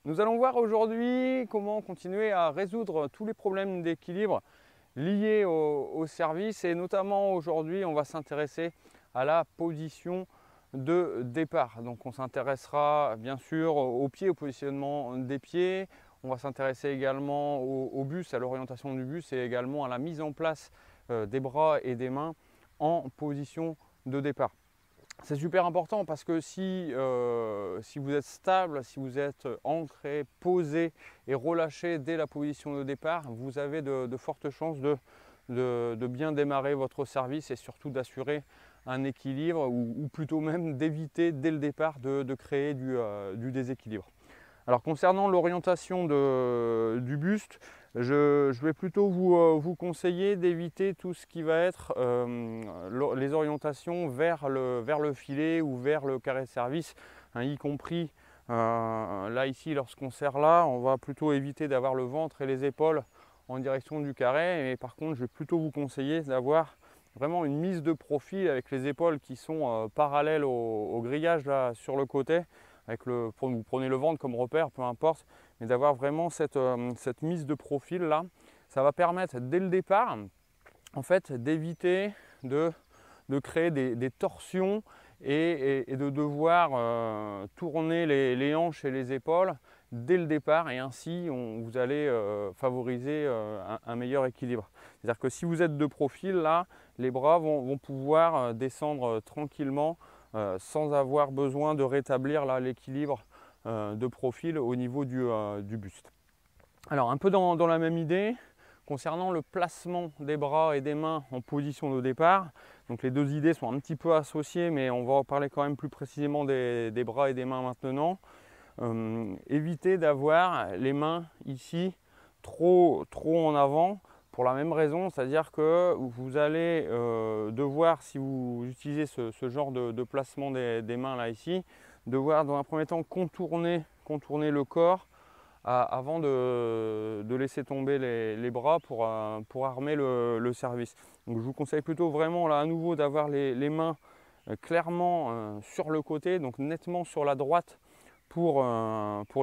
Nous allons voir aujourd'hui comment continuer à résoudre tous les problèmes d'équilibre liés au service et notamment aujourd'hui on va s'intéresser à la position de départ. Donc on s'intéressera bien sûr aux pieds, au positionnement des pieds, on va s'intéresser également au bus, à l'orientation du bus et également à la mise en place des bras et des mains en position de départ. C'est super important parce que si vous êtes stable, si vous êtes ancré, posé et relâché dès la position de départ, vous avez de fortes chances de bien démarrer votre service et surtout d'assurer un équilibre ou plutôt même d'éviter dès le départ de créer du déséquilibre. Alors concernant l'orientation du buste, je vais plutôt vous conseiller d'éviter tout ce qui va être les orientations vers le filet ou vers le carré de service, hein, y compris là ici lorsqu'on serre là, on va plutôt éviter d'avoir le ventre et les épaules en direction du carré. Et par contre, je vais plutôt vous conseiller d'avoir vraiment une mise de profil avec les épaules qui sont parallèles au grillage là sur le côté. Vous prenez le ventre comme repère, peu importe, mais d'avoir vraiment cette mise de profil là, ça va permettre dès le départ en fait d'éviter de créer des torsions et de devoir tourner les hanches et les épaules dès le départ et ainsi vous allez favoriser un meilleur équilibre. C'est-à-dire que si vous êtes de profil là, les bras vont pouvoir descendre tranquillement sans avoir besoin de rétablir l'équilibre de profil au niveau du buste. Alors un peu dans la même idée, concernant le placement des bras et des mains en position de départ, donc les deux idées sont un petit peu associées, mais on va en parler quand même plus précisément des bras et des mains maintenant. Évitez d'avoir les mains ici trop en avant pour la même raison, c'est-à-dire que vous allez devoir, si vous utilisez ce genre de placement des mains là ici, devoir dans un premier temps contourner le corps avant de laisser tomber les bras pour armer le service. Donc je vous conseille plutôt vraiment là à nouveau d'avoir les mains clairement sur le côté, donc nettement sur la droite pour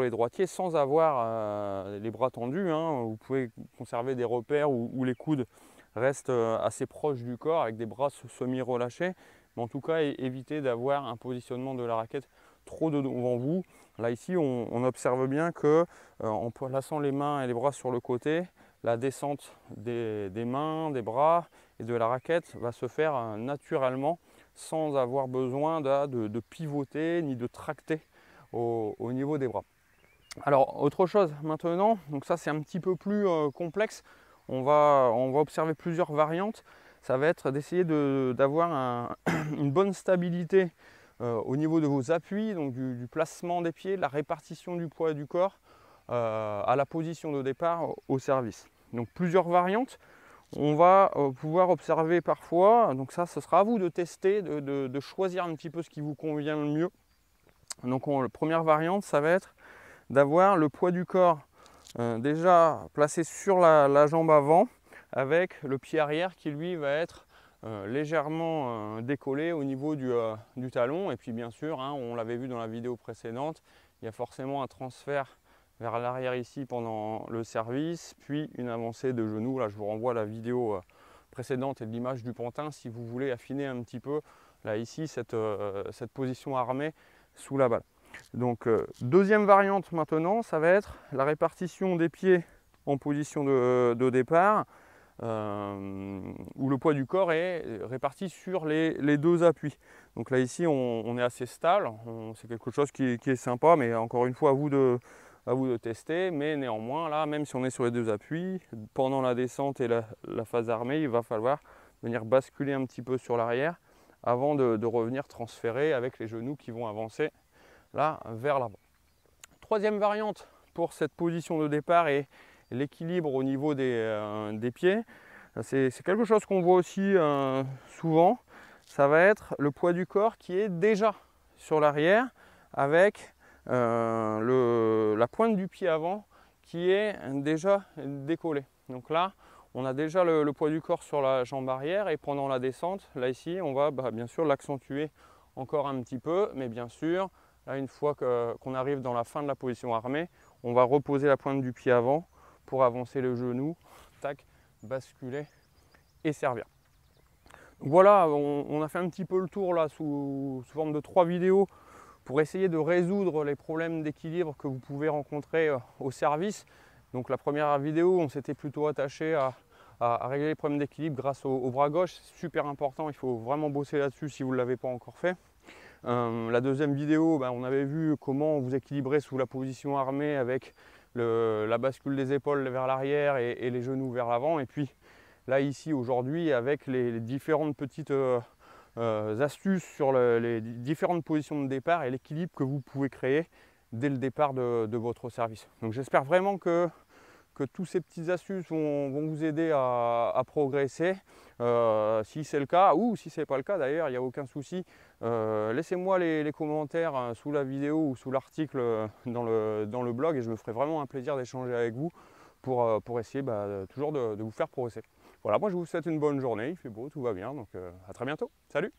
les droitiers sans avoir les bras tendus, hein. Vous pouvez conserver des repères où les coudes restent assez proches du corps avec des bras semi-relâchés. Mais en tout cas, évitez d'avoir un positionnement de la raquette trop devant vous. Là ici, on observe bien que en plaçant les mains et les bras sur le côté, la descente des mains, des bras et de la raquette va se faire naturellement sans avoir besoin de pivoter ni de tracter au niveau des bras. Alors autre chose maintenant, donc ça c'est un petit peu plus complexe, on va observer plusieurs variantes. Ça va être d'essayer d'avoir une bonne stabilité au niveau de vos appuis, donc du placement des pieds, de la répartition du poids du corps à la position de départ au service. Donc plusieurs variantes. On va pouvoir observer parfois, donc ça ce sera à vous de tester, de choisir un petit peu ce qui vous convient le mieux. Donc la première variante, ça va être d'avoir le poids du corps déjà placé sur la jambe avant avec le pied arrière qui lui va être légèrement décollé au niveau du talon. Et puis bien sûr, hein, on l'avait vu dans la vidéo précédente, il y a forcément un transfert vers l'arrière ici pendant le service, puis une avancée de genou. Là je vous renvoie à la vidéo précédente et de l'image du pantin si vous voulez affiner un petit peu là ici cette position armée sous la balle. Donc deuxième variante maintenant, ça va être la répartition des pieds en position de départ où le poids du corps est réparti sur les deux appuis. Donc là ici on est assez stable, c'est quelque chose qui est sympa, mais encore une fois à vous de tester. Mais néanmoins là, même si on est sur les deux appuis, pendant la descente et la phase armée, il va falloir venir basculer un petit peu sur l'arrière avant de revenir transférer avec les genoux qui vont avancer là vers l'avant. Troisième variante pour cette position de départ et l'équilibre au niveau des pieds, c'est quelque chose qu'on voit aussi souvent. Ça va être le poids du corps qui est déjà sur l'arrière avec la pointe du pied avant qui est déjà décollée. Donc là, on a déjà le poids du corps sur la jambe arrière et pendant la descente, là ici, on va bien sûr l'accentuer encore un petit peu, mais bien sûr, là, une fois qu'on arrive dans la fin de la position armée, on va reposer la pointe du pied avant pour avancer le genou, tac, basculer et servir. Donc voilà, on a fait un petit peu le tour là sous forme de 3 vidéos pour essayer de résoudre les problèmes d'équilibre que vous pouvez rencontrer au service. Donc la première vidéo, on s'était plutôt attaché à régler les problèmes d'équilibre grâce au bras gauche. C'est super important, il faut vraiment bosser là-dessus si vous ne l'avez pas encore fait. La deuxième vidéo, on avait vu comment vous équilibrer sous la position armée avec la bascule des épaules vers l'arrière et les genoux vers l'avant. Et puis là ici aujourd'hui avec les différentes petites astuces sur les différentes positions de départ et l'équilibre que vous pouvez créer dès le départ de votre service. Donc j'espère vraiment que tous ces petites astuces vont vous aider à progresser. Si c'est le cas, ou si ce n'est pas le cas d'ailleurs, il n'y a aucun souci. Laissez-moi les commentaires sous la vidéo ou sous l'article dans le blog et je me ferai vraiment un plaisir d'échanger avec vous pour essayer toujours de vous faire progresser. Voilà, moi je vous souhaite une bonne journée, il fait beau, tout va bien, donc à très bientôt. Salut!